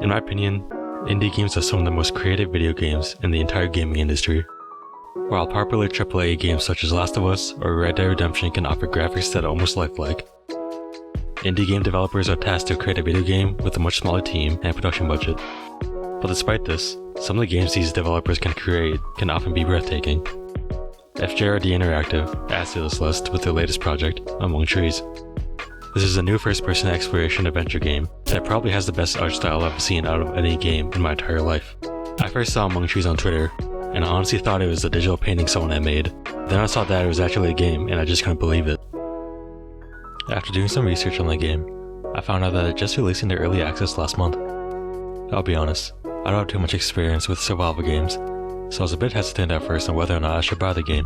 In my opinion, indie games are some of the most creative video games in the entire gaming industry. While popular AAA games such as Last of Us or Red Dead Redemption can offer graphics that are almost lifelike, indie game developers are tasked to create a video game with a much smaller team and production budget. But despite this, some of the games these developers can create can often be breathtaking. FJRD Interactive adds to this list with their latest project, Among Trees. This is a new first-person exploration adventure game that probably has the best art style I've seen out of any game in my entire life. I first saw Among Trees on Twitter, and I honestly thought it was a digital painting someone had made. Then I saw that it was actually a game, and I just couldn't believe it. After doing some research on the game, I found out that it just released into early access last month. I'll be honest, I don't have too much experience with survival games, so I was a bit hesitant at first on whether or not I should buy the game.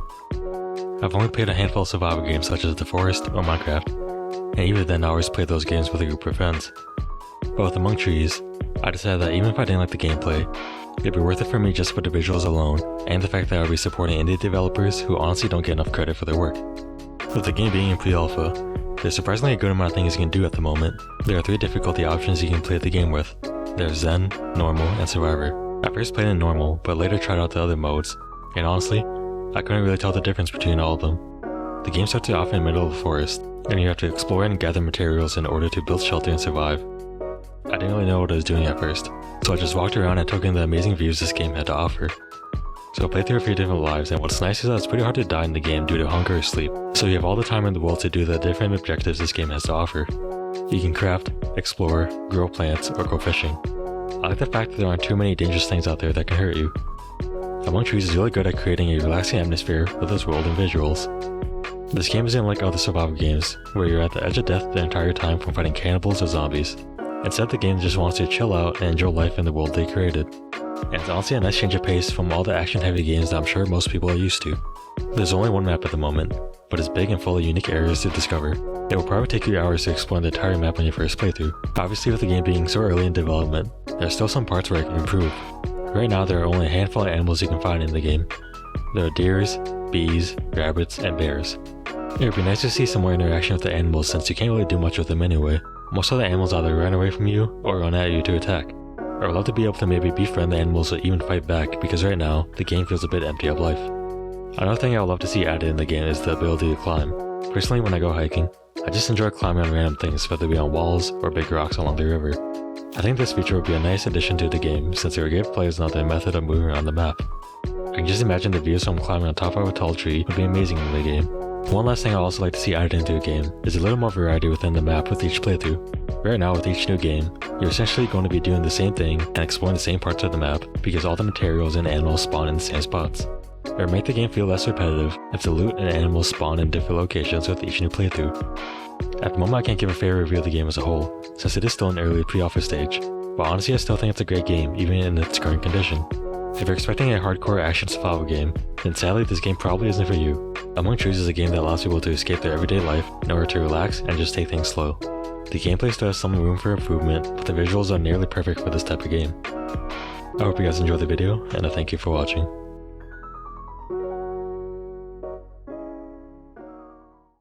I've only played a handful of survival games such as The Forest or Minecraft, and even then I always played those games with a group of friends. But with Among Trees, I decided that even if I didn't like the gameplay, it'd be worth it for me just for the visuals alone, and the fact that I'll be supporting indie developers who honestly don't get enough credit for their work. With the game being in pre-alpha, there's surprisingly a good amount of things you can do at the moment. There are 3 difficulty options you can play the game with. There's Zen, Normal, and Survivor. I first played in Normal, but later tried out the other modes, and honestly, I couldn't really tell the difference between all of them. The game starts you off in the middle of the forest, and you have to explore and gather materials in order to build shelter and survive. I didn't really know what I was doing at first, so I just walked around and took in the amazing views this game had to offer. So I played through a few different lives, and what's nice is that it's pretty hard to die in the game due to hunger or sleep, so you have all the time in the world to do the different objectives this game has to offer. You can craft, explore, grow plants, or go fishing. I like the fact that there aren't too many dangerous things out there that can hurt you. Among Trees is really good at creating a relaxing atmosphere with its world and visuals. This game isn't like other survival games, where you're at the edge of death the entire time from fighting cannibals or zombies. Instead, the game just wants you to chill out and enjoy life in the world they created. And it's honestly a nice change of pace from all the action-heavy games that I'm sure most people are used to. There's only one map at the moment, but it's big and full of unique areas to discover. It will probably take you hours to explore the entire map on your first playthrough. Obviously, with the game being so early in development, there are still some parts where it can improve. Right now, there are only a handful of animals you can find in the game. There are deers, bees, rabbits, and bears. It would be nice to see some more interaction with the animals since you can't really do much with them anyway. Most of the animals either run away from you or run at you to attack. I would love to be able to maybe befriend the animals or even fight back, because right now, the game feels a bit empty of life. Another thing I would love to see added in the game is the ability to climb. Personally, when I go hiking, I just enjoy climbing on random things, whether it be on walls or big rocks along the river. I think this feature would be a nice addition to the game since it would give players another method of moving around the map. I can just imagine the views from climbing on top of a tall tree would be amazing in the game. One last thing I'd also like to see added into a game is a little more variety within the map with each playthrough. Right now, with each new game, you're essentially going to be doing the same thing and exploring the same parts of the map because all the materials and animals spawn in the same spots. It would make the game feel less repetitive if the loot and animals spawn in different locations with each new playthrough. At the moment, I can't give a fair review of the game as a whole, since it is still in early pre-alpha stage, but honestly I still think it's a great game even in its current condition. If you're expecting a hardcore action survival game, then sadly this game probably isn't for you. Among Trees is a game that allows people to escape their everyday life in order to relax and just take things slow. The gameplay still has some room for improvement, but the visuals are nearly perfect for this type of game. I hope you guys enjoyed the video, and I thank you for watching.